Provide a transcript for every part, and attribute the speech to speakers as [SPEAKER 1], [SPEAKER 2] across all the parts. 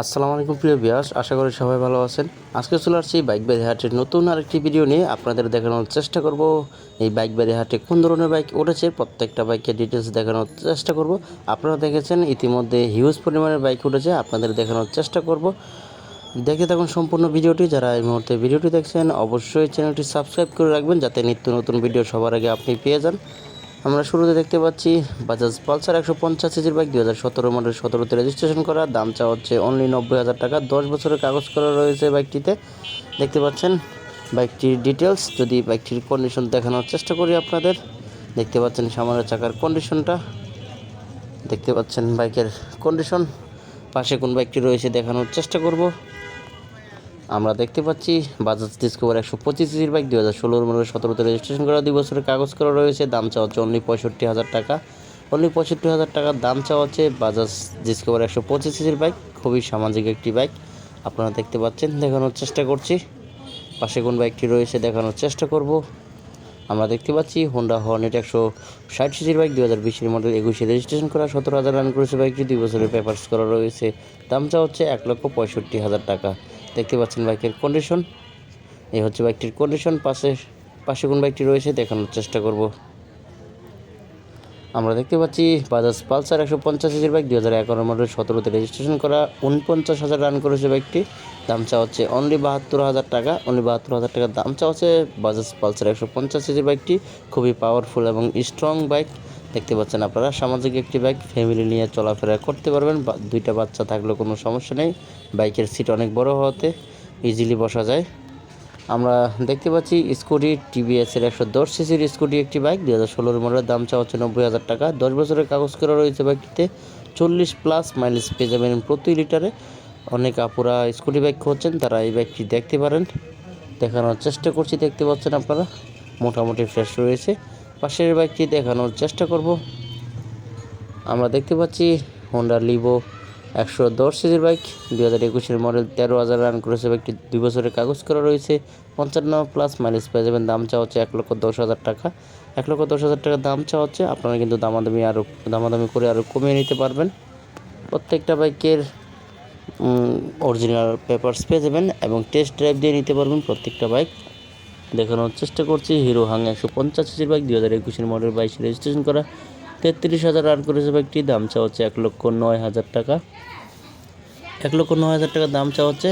[SPEAKER 1] আসসালামু আলাইকুম প্রিয় ভিউয়ার্স, আশা করি সবাই ভালো আছেন। আজকে চলে আসছি বাইক বাড়ি হাটের নতুন আরেকটি ভিডিও নিয়ে আপনাদের দেখানোর চেষ্টা করব এই বাইক বাড়ি হাটে কোন ধরনের বাইক উঠেছে, প্রত্যেকটা বাইকের ডিটেলস দেখানোর চেষ্টা করব। আপনারা দেখেছেন ইতিমধ্যে হিউজ পরিমাণের বাইক উঠেছে, আপনাদের দেখানোর চেষ্টা করব। দেখে থাকুন সম্পূর্ণ ভিডিওটি। যারা এই মুহূর্তে ভিডিওটি দেখছেন অবশ্যই চ্যানেলটি সাবস্ক্রাইব করে রাখবেন যাতে নিত্য নতুন ভিডিও সবার আগে আপনি পেয়ে যান। আমরা শুরুতে দেখতে পাচ্ছি বাজাজ পালসার 150 সিসির বাইক 2017 মডেল, 17তে রেজিস্ট্রেশন করা। দাম চা হচ্ছে অনলি 90,000 টাকা। 10 বছরের কাগজ করা রয়েছে বাইকটিতে। দেখতে পাচ্ছেন বাইকটির ডিটেলস। যদি বাইকটির কন্ডিশন দেখানোর চেষ্টা করি আপনাদের, দেখতে পাচ্ছেন সামনের চাকার কন্ডিশনটা, দেখতে পাচ্ছেন বাইকের কন্ডিশন। পাশে কোন বাইকটি রয়েছে দেখানোর চেষ্টা করব। আমরা দেখতে পাচ্ছি বাজাজ ডিসকভার 125 সিসির বাইক 2016 মডেল, 17তে রেজিস্ট্রেশন করা। 2 বছরের কাগজ করা রয়েছে। দাম চাওয়া হচ্ছে অনলি 65,000 টাকা। অনলি 65,000 টাকার দাম চাওয়া হচ্ছে বাজাজ ডিসকভার 125 সিসির বাইক। খুবই সামাজিক একটি বাইক, আপনারা দেখতে পাচ্ছেন। দেখানোর চেষ্টা করছি পাশে কোন বাইকটি রয়েছে দেখানোর চেষ্টা করব। আমরা দেখতে পাচ্ছি হোন্ডা হর্নেট 160 সিসির বাইক 2020 মডেল, 21-এ রেজিস্ট্রেশন করা। 17,000 রান করেছে বাইকটি। 2 বছরের পেপারস করা রয়েছে। দাম চাওয়া হচ্ছে 1,65,000 টাকা। দেখতে পাচ্ছেন বাইকের কন্ডিশন। এই হচ্ছে বাইকটির কন্ডিশন। পাশে কোন বাইকটি রয়েছে দেখানোর চেষ্টা করব। আমরা দেখতে পাচ্ছি বাজাজ পালসার 150 সিসির বাইক 2011 মডেল, 17তে রেজিস্ট্রেশন করা। 49,000 রান করেছে বাইকটি। দাম চা হচ্ছে অনলি 72,000 টাকা। অনলি 72,000 টাকার দাম চা হচ্ছে বাজাজ পালসার 150 সিসির বাইকটি। খুবই পাওয়ারফুল এবং স্ট্রং বাইক। দেখতে পাচ্ছেন আপনারা, সামাজিক একটি বাইক, ফ্যামিলি নিয়ে চলাফেরা করতে পারবেন। দুইটা বাচ্চা থাকলেও কোনো সমস্যা নেই। বাইকের সিট অনেক বড় হওয়াতে ইজিলি বসা যায়। আমরা দেখতে পাচ্ছি স্কুটি টিভিএসের 110 সিসির স্কুটি একটি বাইক 2016 মডেলের। দাম চা হচ্ছে 90,000 টাকা। 10 বছরের কাগজ করা রয়েছে বাইকটিতে। 40+ মাইলেজ পেয়ে যাবেন প্রতি লিটারে। অনেক আপুরা স্কুটি বাইক খুঁজছেন, তারা এই বাইকটি দেখতে পারেন। দেখানোর চেষ্টা করছি, দেখতে পাচ্ছেন আপনারা মোটামুটি ফ্রেশ রয়েছে। পাশের বাইকটি দেখানোর চেষ্টা করব। আমরা দেখতে পাচ্ছি হোন্ডা লিভো 110 সিসির বাইক 2021-এর মডেল, 13,000 রান করেছে বাইকটি। 2 বছরের কাগজ করা রয়েছে। 55+ মাইলেজ পেয়ে যাবেন। দাম চা হচ্ছে 1,10,000 টাকা। 1,10,000 টাকা দাম চা হচ্ছে। আপনারা কিন্তু দামাদামি করে আরও কমিয়ে নিতে পারবেন। প্রত্যেকটা বাইকের অরিজিনাল পেপারস পেয়ে যাবেন এবং টেস্ট ড্রাইভ দিয়ে নিতে পারবেন প্রত্যেকটা বাইক। দেখানোর চেষ্টা করছি হিরো হাং 150 সিসির বাইক 2021-এর মডেল, 22-এ রেজিস্ট্রেশন করা। 33,000 রান করেছে বাইকটি। দাম চা হচ্ছে 1,09,000 টাকা। 1,09,000 টাকা দাম চা হচ্ছে।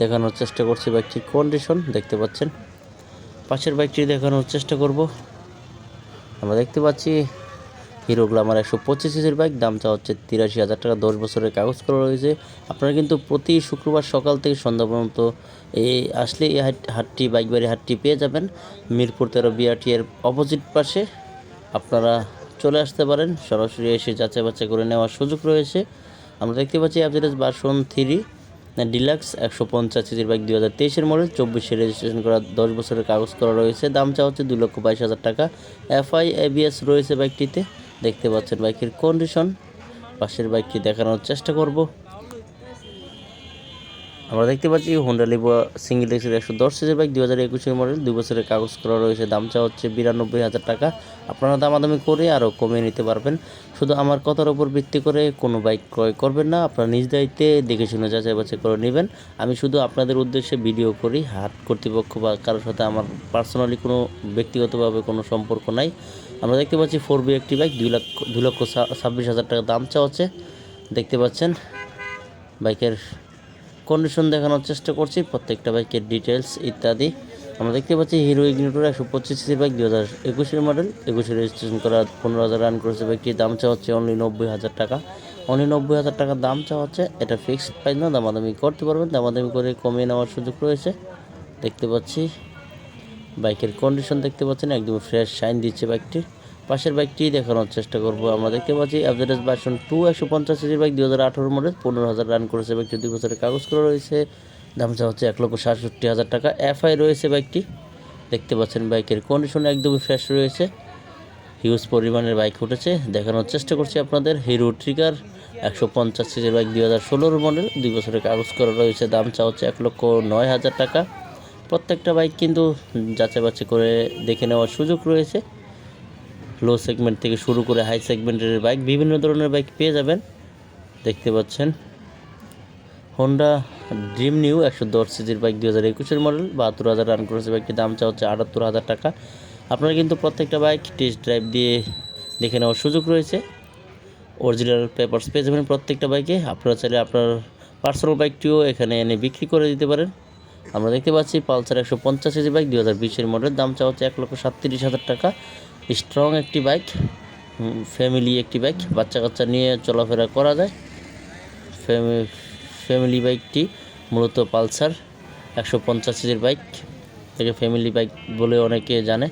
[SPEAKER 1] দেখানোর চেষ্টা করছি বাইকটির কন্ডিশন, দেখতে পাচ্ছেন। পাশের বাইকটি দেখানোর চেষ্টা করব। আমরা দেখতে পাচ্ছি হিরো গ্ল্যামার 125 সিসির বাইক। দাম চা হচ্ছে 83,000 টাকা। 10 বছরের কাগজ করা রয়েছে। আপনারা কিন্তু প্রতি শুক্রবার সকাল থেকে সন্ধ্যা পর্যন্ত আসলে এই হাটটি, বাইক বাড়ি হাটটি পেয়ে যাবেন মিরপুর 13 বিআরটি এর অপোজিট পাশে। আপনারা চলে আসতে পারেন, সরাসরি এসে যাচাই বাছাই করে নেওয়ার সুযোগ রয়েছে। আমরা দেখতে পাচ্ছি অ্যাভারেজ ভার্সন 3 ডিলাক্স 150 সিসির বাইক 2023-এর মডেল, 24-এ রেজিস্ট্রেশন করা। 10 বছরের কাগজ করা রয়েছে। দাম চা হচ্ছে 2,22,000 টাকা। এফআই এবিএস রয়েছে বাইকটিতে। দেখতে পাচ্ছেন বাইকের কন্ডিশন। পাশের বাইকটি দেখানোর চেষ্টা করব। আমরা দেখতে পাচ্ছি হোন্ডা লিভো সিঙ্গেল এক্সের 110 সিসির বাইক 2021-এর মডেল, 2 বছরের কাগজ করা রয়েছে। দাম চা হচ্ছে 92,000 টাকা। আপনারা দামাদামি করে আরও কমিয়ে নিতে পারবেন। শুধু আমার কথার উপর ভিত্তি করে কোনো বাইক ক্রয় করবেন না, আপনারা নিজ দায়িত্বে দেখে শুনে যাচাই বাছাই করে নেবেন। আমি শুধু আপনাদের উদ্দেশ্যে ভিডিও করি, হাট কর্তৃপক্ষ বা কারোর সাথে আমার পার্সোনালি কোনো ব্যক্তিগতভাবে কোনো সম্পর্ক নাই। আমরা দেখতে পাচ্ছি 4B একটি বাইক 2,26,000 টাকা দাম চা হচ্ছে। দেখতে পাচ্ছেন বাইকের কন্ডিশন দেখানোর চেষ্টা করছি, প্রত্যেকটা বাইকের ডিটেলস ইত্যাদি। আমরা দেখতে পাচ্ছি হিরো ইগনিটর 125 সিসির বাইক 2021-এর মডেল, 21-এ রেজিস্ট্রেশন করা। 15,000 রান করেছে বাইকটির। দাম চা হচ্ছে অনলি 90,000 টাকা। অনলি 90,000 টাকার দাম চা হচ্ছে। এটা ফিক্সড প্রাইস না, দামাদামি করতে পারবেন। দামাদামি করে কমিয়ে নেওয়ার সুযোগ রয়েছে। দেখতে পাচ্ছি বাইকের কন্ডিশন, দেখতে পাচ্ছেন একদম ফ্রেশ শাইন দিচ্ছে বাইকটি। পাশের বাইকটি দেখানোর চেষ্টা করব। আমরা দেখতে পাচ্ছি অ্যাভারেজ ভার্সন 2 150 সিসির বাইক 2018 মডেল, 15,000 রান করেছে বাইকটি। 2 বছরের কাগজ করা রয়েছে। দাম চা হচ্ছে 1,67,000 টাকা। এফআই রয়েছে বাইকটি। দেখতে পাচ্ছেন বাইকের কন্ডিশন একদমই ফ্রেশ রয়েছে। হিউজ পরিমাণের বাইক উঠেছে, দেখানোর চেষ্টা করছি আপনাদের। হিরো ট্রিগার 150 সিসির বাইক 2016 মডেল, 2 বছরের কাগজ করা রয়েছে। দাম চা হচ্ছে 1,09,000 টাকা। প্রত্যেকটা বাইক কিন্তু যাচাই বাছাই করে দেখে নেওয়ার সুযোগ রয়েছে। লো সেগমেন্ট থেকে শুরু করে হাই সেগমেন্টের বাইক, বিভিন্ন ধরনের বাইক পেয়ে যাবেন। দেখতে পাচ্ছেন হোন্ডা ড্রিম নিউ 110 সিজির বাইক 2021-এর মডেল, 72,000 রান করেছে বাইকটির দাম চা হচ্ছে 78,000 টাকা। আপনারা কিন্তু প্রত্যেকটা বাইক টেস্ট ড্রাইভ দিয়ে দেখে নেওয়ার সুযোগ রয়েছে। অরিজিনাল পেপারস পেয়ে যাবেন প্রত্যেকটা বাইকে। আপনারা চাইলে আপনার পার্সোনাল বাইকটিও এখানে এনে বিক্রি করে দিতে পারেন। আমরা দেখতে পাচ্ছি পালসার 150 সিজি বাইক 2020-এর মডেল, দাম চা হচ্ছে 1,37,000 টাকা। স্ট্রং একটি বাইক, ফ্যামিলি একটি বাইক, বাচ্চা কাচ্চা নিয়ে চলাফেরা করা যায়। ফ্যামিলি বাইকটি মূলত পালসার 150 সিজির বাইক, এটাকে ফ্যামিলি বাইক বলে অনেকে জানে।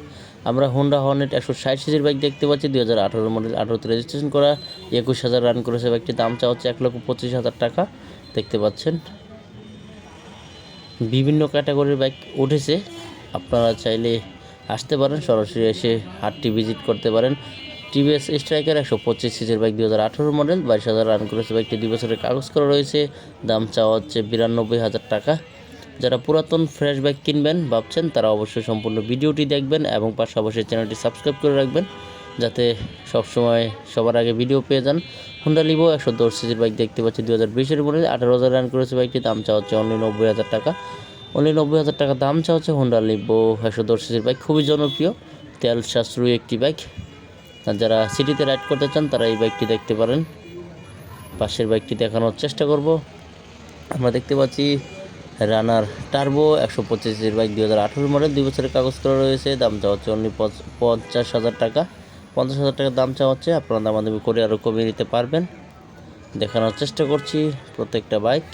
[SPEAKER 1] আমরা হোন্ডা হর্নেট 160 সিজির বাইক দেখতে পাচ্ছি 2018 মডেল, 18তে রেজিস্ট্রেশন করা, 21,000 রান করেছে বাইকটির দাম চা হচ্ছে 1,25,000 টাকা। দেখতে পাচ্ছেন বিভিন্ন ক্যাটাগরির বাইক উঠেছে, আপনারা চাইলে আসতে পারেন, সরাসরি এসে হাটটি ভিজিট করতে পারেন। টিভিএস স্ট্রাইকার 125 সিজির বাইক 2018 মডেল, 22,000 রান করেছে বাইকটি, 2 বছরের কাগজ করা রয়েছে, দাম চাওয়া হচ্ছে 92,000 টাকা। যারা পুরাতন ফ্রেশ বাইক কিনবেন ভাবছেন তারা অবশ্যই সম্পূর্ণ ভিডিওটি দেখবেন এবং পাশাপাশি চ্যানেলটি সাবস্ক্রাইব করে রাখবেন যাতে সবসময় সবার আগে ভিডিও পেয়ে যান। হোন্ডা লিভো 110 সিজির বাইক দেখতে পাচ্ছি 2020-এর মডেল, 18,000 রান করেছে বাইকটি, দাম চাওয়া হচ্ছে অনলি 90,000 টাকা। অনলি 90,000 টাকা দাম চাওয়া হচ্ছে হোন্ডা লিভো 110 সিজির বাইক, খুবই জনপ্রিয়, তেল সাশ্রয়ী একটি বাইক। আর যারা সিটিতে রাইড করতে চান তারা এই বাইকটি দেখতে পারেন। পাশের বাইকটি দেখানোর চেষ্টা করব। আমরা দেখতে পাচ্ছি রানার টার্বো 125 সিজির বাইক 2018 মডেল, 2 বছরের কাগজ করা রয়েছে, দাম চাওয়া হচ্ছে অনলি 50,000 টাকা। 50,000 টাকা দাম চাওয়া হচ্ছে, আপনারা দামাদামি করে আরও কমিয়ে নিতে পারবেন। দেখানোর চেষ্টা করছি প্রত্যেকটা বাইক।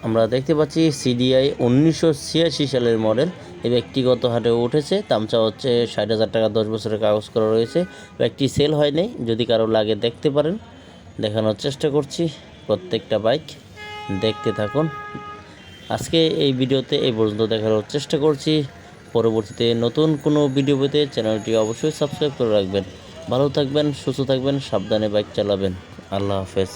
[SPEAKER 1] আমরা দেখতে পাচ্ছি সিডিআই 1986 সালের মডেল, এই ব্যক্তিগত হাটে উঠেছে, দাম চাওয়া হচ্ছে 60,000 টাকা, 10 বছরের কাগজ করা রয়েছে, বাইকটি সেল হয়নি, যদি কারো লাগে দেখতে পারেন। দেখানোর চেষ্টা করছি প্রত্যেকটা বাইক, দেখতে থাকুন। আজকে এই ভিডিওতে এই পর্যন্ত দেখানোর চেষ্টা করছি, পরবর্তীতে নতুন কোনো ভিডিও পেতে চ্যানেলটি অবশ্যই সাবস্ক্রাইব করে রাখবেন। ভালো থাকবেন, সুস্থ থাকবেন, সাবধানে বাইক চালাবেন। আল্লাহ হাফেজ।